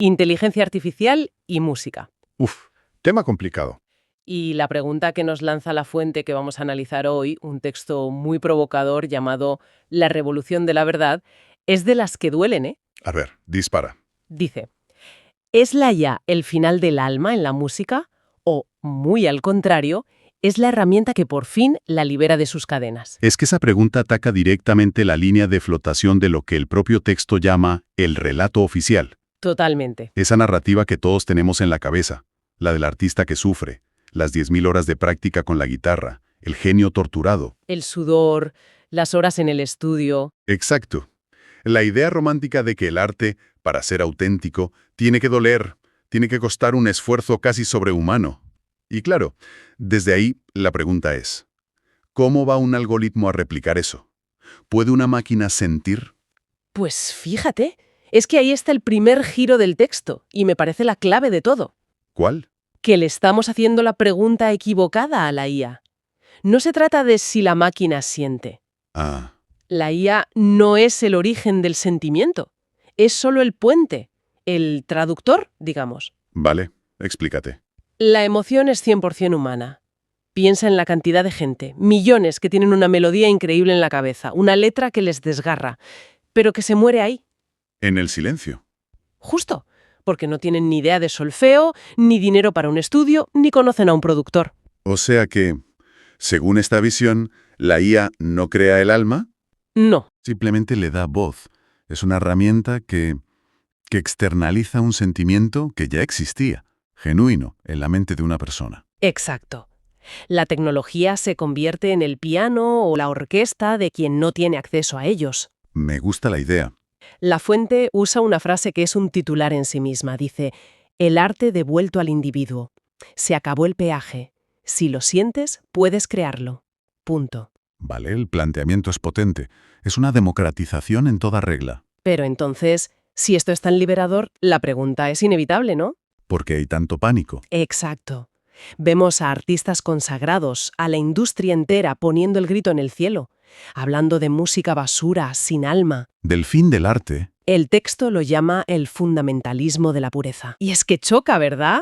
Inteligencia artificial y música. Uf, tema complicado. Y la pregunta que nos lanza la fuente que vamos a analizar hoy, un texto muy provocador llamado La revolución de la verdad, es de las que duelen, ¿eh? A ver, dispara. Dice, ¿es la IA el final del alma en la música? O, muy al contrario, es la herramienta que por fin la libera de sus cadenas. Es que esa pregunta ataca directamente la línea de flotación de lo que el propio texto llama el relato oficial. Totalmente. Esa narrativa que todos tenemos en la cabeza, la del artista que sufre, las 10.000 horas de práctica con la guitarra, el genio torturado. El sudor, las horas en el estudio. Exacto. La idea romántica de que el arte, para ser auténtico, tiene que doler, tiene que costar un esfuerzo casi sobrehumano. Y claro, desde ahí la pregunta es, ¿cómo va un algoritmo a replicar eso? ¿Puede una máquina sentir? Pues fíjate, es que ahí está el primer giro del texto, y me parece la clave de todo. ¿Cuál? Que le estamos haciendo la pregunta equivocada a la IA. No se trata de si la máquina siente. Ah, La IA no es el origen del sentimiento, es solo el puente, el traductor, digamos. vale, explícate. La emoción es 100% humana. Piensa en la cantidad de gente, millones que tienen una melodía increíble en la cabeza, una letra que les desgarra, pero que se muere ahí. En el silencio. Justo, porque no tienen ni idea de solfeo, ni dinero para un estudio, ni conocen a un productor. O sea que, según esta visión, la IA no crea el alma, No, simplemente le da voz. Es una herramienta que externaliza un sentimiento que ya existía, genuino, en la mente de una persona. exacto. La tecnología se convierte en el piano o la orquesta de quien no tiene acceso a ellos. Me gusta la idea. La fuente usa una frase que es un titular en sí misma. Dice, el arte devuelto al individuo. Se acabó el peaje. Si lo sientes, puedes crearlo. Punto. Vale, el planteamiento es potente. Es una democratización en toda regla. Pero entonces, si esto es tan liberador, la pregunta es inevitable, ¿no? Porque hay tanto pánico. Exacto. Vemos a artistas consagrados, a la industria entera poniendo el grito en el cielo, hablando de música basura, sin alma. Del fin del arte, El texto lo llama el fundamentalismo de la pureza. Y es que choca, ¿verdad?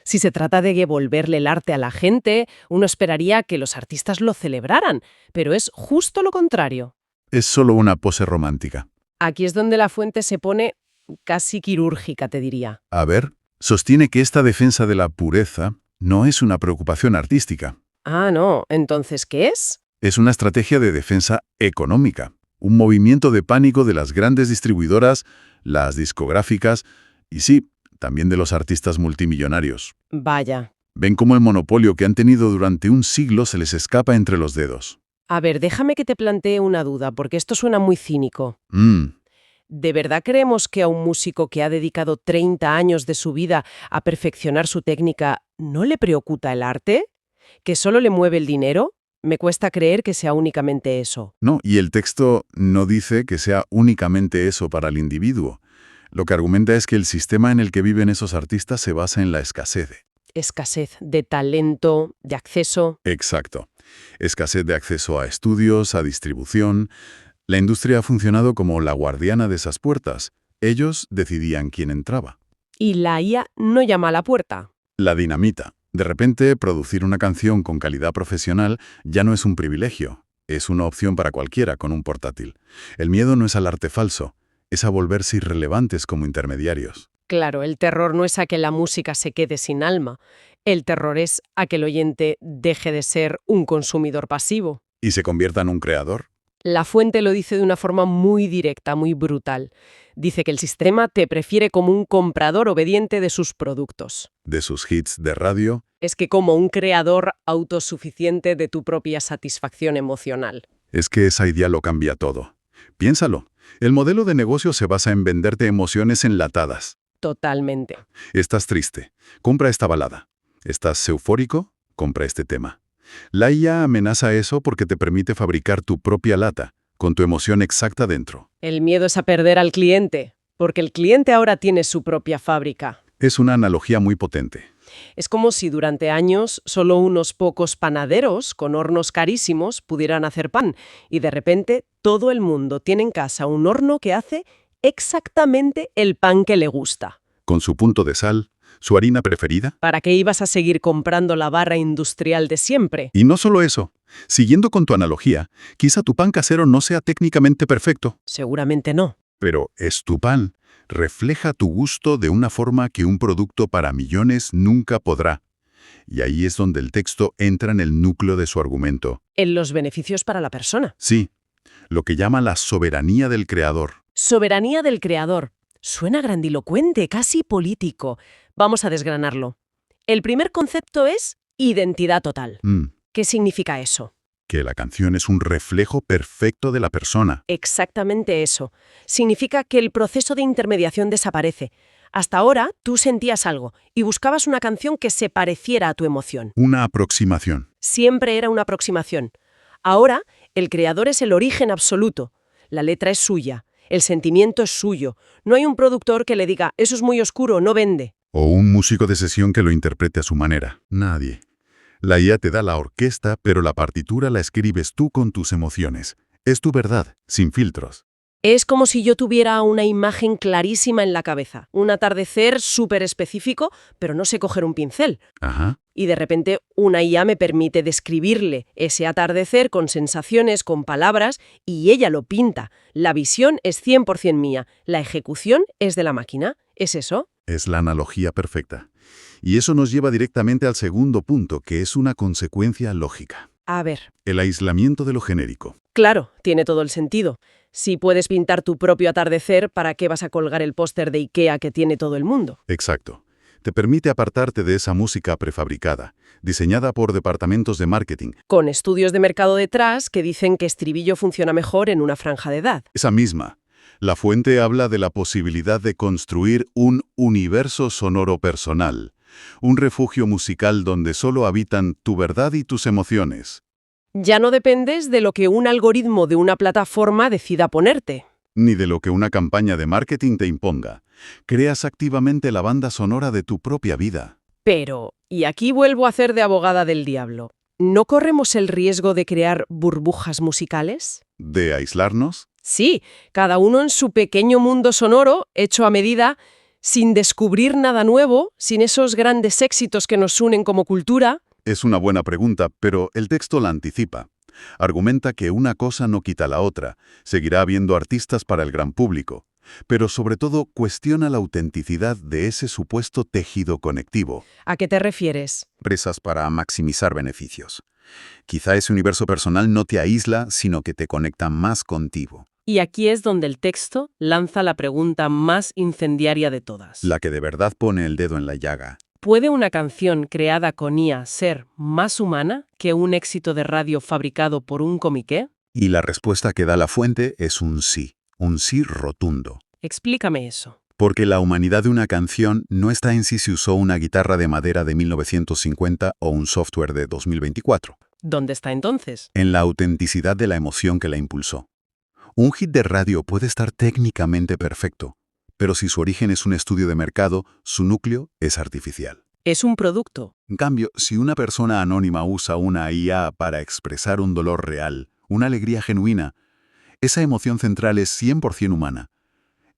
Si se trata de devolverle el arte a la gente, uno esperaría que los artistas lo celebraran, pero es justo lo contrario. es solo una pose romántica. Aquí es donde la fuente se pone casi quirúrgica, te diría. A ver, sostiene que esta defensa de la pureza no es una preocupación artística. Ah, no. ¿Entonces qué es? Es una estrategia de defensa económica. Un movimiento de pánico de las grandes distribuidoras, las discográficas y sí, también de los artistas multimillonarios. Vaya. Ven cómo el monopolio que han tenido durante un siglo se les escapa entre los dedos. A ver, déjame que te plantee una duda, porque esto suena muy cínico. Mm, ¿De verdad creemos que a un músico que ha dedicado 30 años de su vida a perfeccionar su técnica no le preocupa el arte? ¿Que solo le mueve el dinero? Me cuesta creer que sea únicamente eso. no, y el texto no dice que sea únicamente eso para el individuo. Lo que argumenta es que el sistema en el que viven esos artistas se basa en la escasez. Escasez de talento, de acceso. Exacto. Escasez de acceso a estudios, a distribución. La industria ha funcionado como la guardiana de esas puertas. Ellos decidían quién entraba. Y la IA no llama a la puerta. La dinamita. De repente, producir una canción con calidad profesional ya no es un privilegio. Es una opción para cualquiera con un portátil. El miedo no es al arte falso, es a volverse irrelevantes como intermediarios. Claro, el terror no es a que la música se quede sin alma. El terror es a que el oyente deje de ser un consumidor pasivo. ¿Y se convierta en un creador? La fuente lo dice de una forma muy directa, muy brutal. Dice que el sistema te prefiere como un comprador obediente de sus productos. De sus hits de radio. Es que como un creador autosuficiente de tu propia satisfacción emocional. Es que esa idea lo cambia todo. Piénsalo. El modelo de negocio se basa en venderte emociones enlatadas. Totalmente. Estás triste. Compra esta balada. ¿Estás eufórico? Compra este tema. La IA amenaza eso porque te permite fabricar tu propia lata, con tu emoción exacta dentro. El miedo es a perder al cliente, porque el cliente ahora tiene su propia fábrica. Es una analogía muy potente. Es como si durante años solo unos pocos panaderos con hornos carísimos pudieran hacer pan y de repente todo el mundo tiene en casa un horno que hace exactamente el pan que le gusta. con su punto de sal, su harina preferida. ¿Para qué ibas a seguir comprando la barra industrial de siempre? Y no solo eso, siguiendo con tu analogía, quizá tu pan casero no sea técnicamente perfecto, Seguramente no. pero es tu pan. Refleja tu gusto de una forma que un producto para millones nunca podrá. Y ahí es donde el texto entra en el núcleo de su argumento. En los beneficios para la persona. Sí, lo que llama la soberanía del creador. Soberanía del creador. Suena grandilocuente, casi político. Vamos a desgranarlo. El primer concepto es identidad total. ¿Qué significa eso? Que la canción es un reflejo perfecto de la persona. Exactamente eso. Significa que el proceso de intermediación desaparece. Hasta ahora tú sentías algo y buscabas una canción que se pareciera a tu emoción. Una aproximación. Siempre era una aproximación. Ahora el creador es el origen absoluto. La letra es suya. El sentimiento es suyo. No hay un productor que le diga, eso es muy oscuro, no vende. O un músico de sesión que lo interprete a su manera. Nadie. La IA te da la orquesta, pero la partitura la escribes tú con tus emociones. Es tu verdad, sin filtros. Es como si yo tuviera una imagen clarísima en la cabeza. Un atardecer súper específico, pero no sé coger un pincel. Ajá. Y de repente una IA me permite describirle ese atardecer con sensaciones, con palabras, y ella lo pinta. La visión es 100% mía, la ejecución es de la máquina. ¿Es eso? Es la analogía perfecta. Y eso nos lleva directamente al segundo punto, que es una consecuencia lógica. A ver. El aislamiento de lo genérico. Claro, tiene todo el sentido. Si puedes pintar tu propio atardecer, ¿para qué vas a colgar el póster de IKEA que tiene todo el mundo? Exacto. Te permite apartarte de esa música prefabricada, diseñada por departamentos de marketing. Con estudios de mercado detrás que dicen que estribillo funciona mejor en una franja de edad. Esa misma. La fuente habla de la posibilidad de construir un universo sonoro personal, un refugio musical donde solo habitan tu verdad y tus emociones. Ya no dependes de lo que un algoritmo de una plataforma decida ponerte. Ni de lo que una campaña de marketing te imponga. Creas activamente la banda sonora de tu propia vida. Pero, y aquí vuelvo a hacer de abogada del diablo, ¿no corremos el riesgo de crear burbujas musicales? ¿De aislarnos? Sí, cada uno en su pequeño mundo sonoro, hecho a medida, sin descubrir nada nuevo, sin esos grandes éxitos que nos unen como cultura. Es una buena pregunta, pero el texto la anticipa. Argumenta que una cosa no quita la otra. Seguirá habiendo artistas para el gran público. Pero sobre todo cuestiona la autenticidad de ese supuesto tejido conectivo. ¿A qué te refieres? Empresas para maximizar beneficios. Quizá ese universo personal no te aísla, sino que te conecta más contigo. Y aquí es donde el texto lanza la pregunta más incendiaria de todas. La que de verdad pone el dedo en la llaga. ¿Puede una canción creada con IA ser más humana que un éxito de radio fabricado por un comiqué? Y la respuesta que da la fuente es un sí rotundo. Explícame eso. Porque la humanidad de una canción no está en si se usó una guitarra de madera de 1950 o un software de 2024. ¿Dónde está entonces? En la autenticidad de la emoción que la impulsó. Un hit de radio puede estar técnicamente perfecto, pero si su origen es un estudio de mercado, su núcleo es artificial. Es un producto. En cambio, si una persona anónima usa una IA para expresar un dolor real, una alegría genuina, esa emoción central es 100% humana.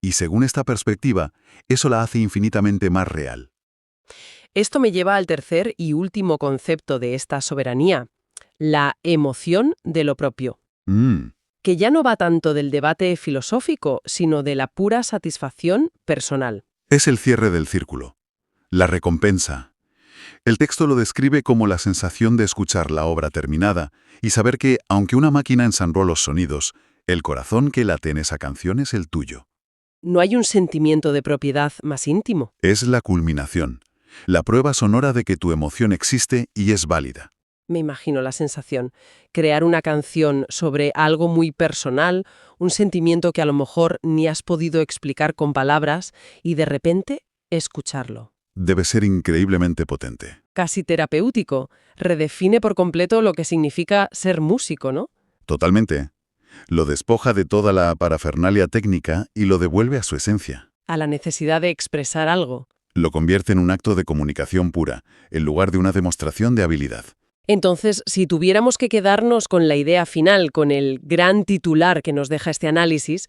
Y según esta perspectiva, eso la hace infinitamente más real. Esto me lleva al tercer y último concepto de esta soberanía, la emoción de lo propio. Que ya no va tanto del debate filosófico, sino de la pura satisfacción personal. Es el cierre del círculo. La recompensa. El texto lo describe como la sensación de escuchar la obra terminada y saber que, aunque una máquina ensambló los sonidos, el corazón que late en esa canción es el tuyo. No hay un sentimiento de propiedad más íntimo. Es la culminación, la prueba sonora de que tu emoción existe y es válida. Me imagino la sensación. Crear una canción sobre algo muy personal, un sentimiento que a lo mejor ni has podido explicar con palabras, y de repente escucharlo. Debe ser increíblemente potente. Casi terapéutico. Redefine por completo lo que significa ser músico, ¿no? Totalmente. Lo despoja de toda la parafernalia técnica y lo devuelve a su esencia. A la necesidad de expresar algo. Lo convierte en un acto de comunicación pura, en lugar de una demostración de habilidad. Entonces, si tuviéramos que quedarnos con la idea final, con el gran titular que nos deja este análisis,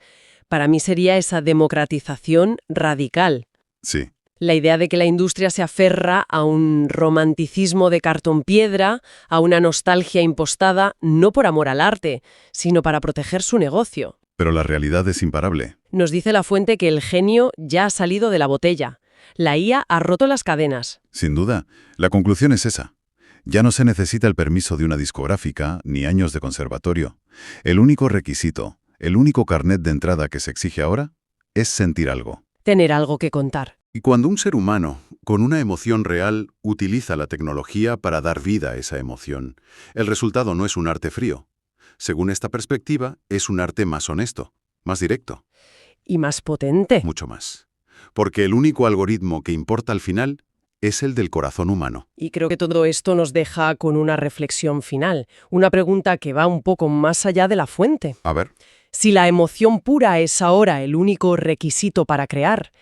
para mí sería esa democratización radical. Sí. La idea de que la industria se aferra a un romanticismo de cartón piedra, a una nostalgia impostada, no por amor al arte, sino para proteger su negocio. Pero la realidad es imparable. Nos dice la fuente que el genio ya ha salido de la botella. La IA ha roto las cadenas. Sin duda, la conclusión es esa. Ya no se necesita el permiso de una discográfica ni años de conservatorio. El único requisito, el único carnet de entrada que se exige ahora, es sentir algo. Tener algo que contar. Y cuando un ser humano, con una emoción real, utiliza la tecnología para dar vida a esa emoción, el resultado no es un arte frío. Según esta perspectiva, es un arte más honesto, más directo. Y más potente. Mucho más. Porque el único algoritmo que importa al final es el del corazón humano. Y creo que todo esto nos deja con una reflexión final, una pregunta que va un poco más allá de la fuente. A ver. Si la emoción pura es ahora el único requisito para crear,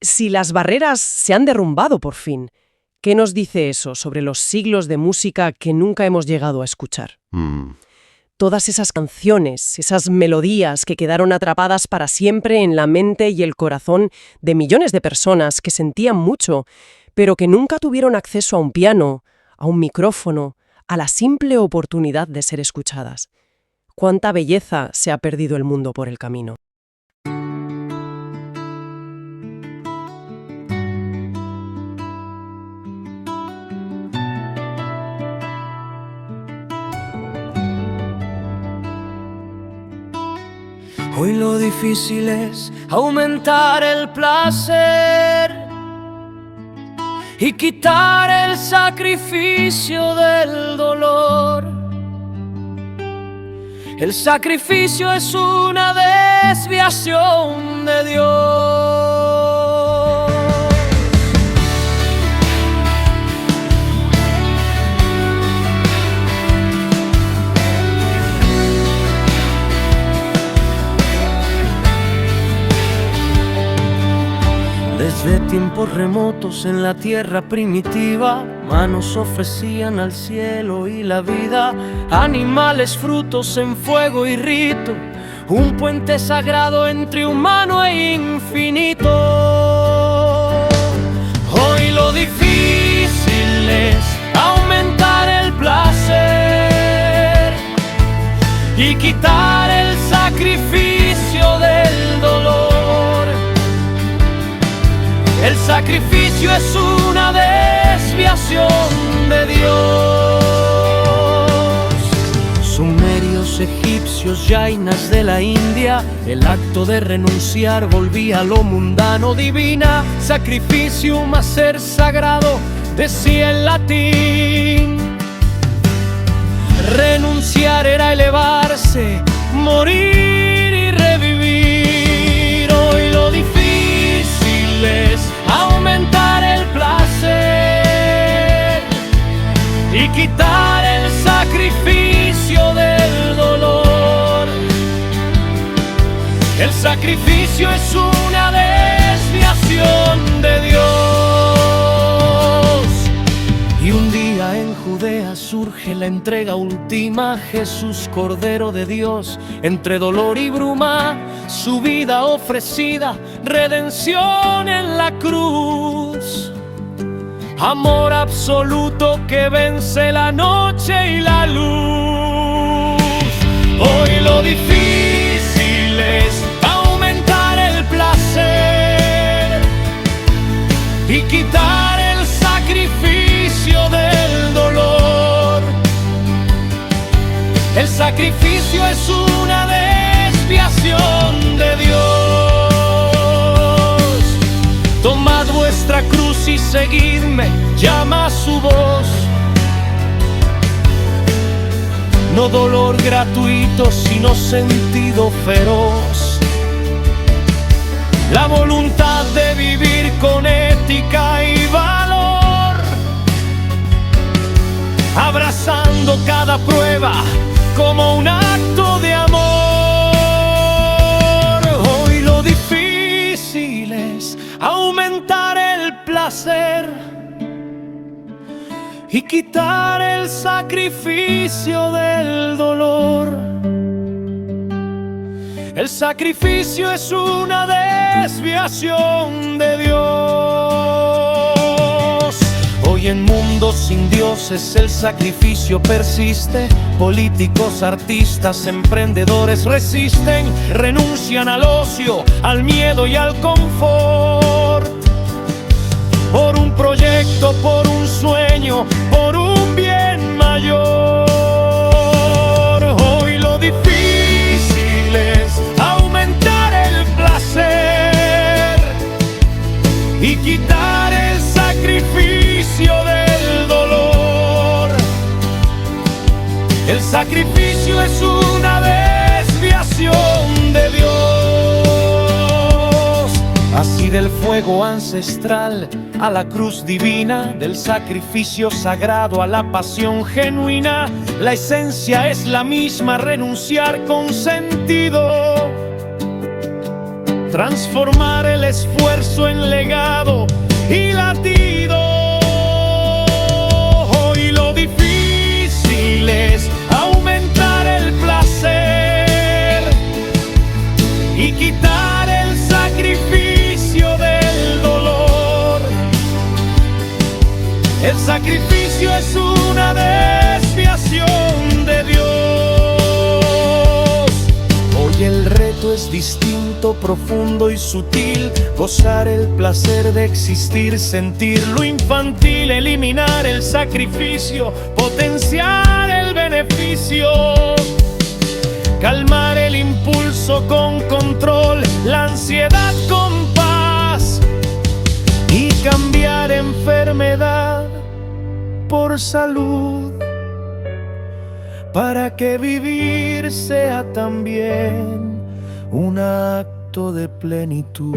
si las barreras se han derrumbado por fin, ¿qué nos dice eso sobre los siglos de música que nunca hemos llegado a escuchar? Todas esas canciones, esas melodías que quedaron atrapadas para siempre en la mente y el corazón de millones de personas que sentían mucho, pero que nunca tuvieron acceso a un piano, a un micrófono, a la simple oportunidad de ser escuchadas. ¿Cuánta belleza se ha perdido el mundo por el camino? Hoy lo difícil es aumentar el placer y quitar el sacrificio del dolor. El sacrificio es una desviación de Dios. Desde tiempos remotos en la tierra primitiva, manos ofrecían al cielo y la vida, animales, frutos en fuego y rito, un puente sagrado entre humano e infinito. Hoy lo difícil es aumentar el placer y quitar el sacrificio del dolor. El sacrificio es una desviación de Dios. Sumerios, egipcios, jainas de la India, el acto de renunciar volvía a lo mundano. Divina sacrificium a ser sagrado, decía el latín. Renunciar era elevarse, morir y revivir. Hoy lo difícil es aumentar el placer y quitar el sacrificio del dolor. El sacrificio es una desviación de Dios. Y un día en Judea surge la entrega última, Jesús, Cordero de Dios, entre dolor y bruma, su vida ofrecida, redención en la cruz. Amor absoluto que vence la noche y la luz. Hoy lo difícil es aumentar el placer y quitar el sacrificio del dolor. El sacrificio es una desviación de Dios. Tomad vuestra cruz y seguidme, llama su voz. No dolor gratuito, sino sentido feroz. La voluntad de vivir con ética y valor, abrazando cada prueba como un acto de amor. Hoy lo difícil es aumentar el placer y quitar el sacrificio del dolor. El sacrificio es una desviación de Dios. Hoy en mundos sin dioses el sacrificio persiste. Políticos, artistas, emprendedores resisten, renuncian al ocio, al miedo y al confort. Por un proyecto, por un sueño, por un bien mayor. Hoy lo difícil es aumentar el placer y quitar el sacrificio del dolor. El sacrificio es una desviación de Dios. Así del fuego ancestral a la cruz divina, del sacrificio sagrado a la pasión genuina, la esencia es la misma, renunciar con sentido. Transformar el esfuerzo en legado y latido. Hoy lo difícil es aumentar el placer y quitar el sacrificio del dolor. El sacrificio es una desviación de Dios. Hoy el reto es distinto, profundo y sutil. Gozar el placer de existir, sentir lo infantil, eliminar el sacrificio, potenciar el beneficio. Calmar el impulso con control, la ansiedad con paz y cambiar enfermedad por salud, para que vivir sea también un acto de plenitud.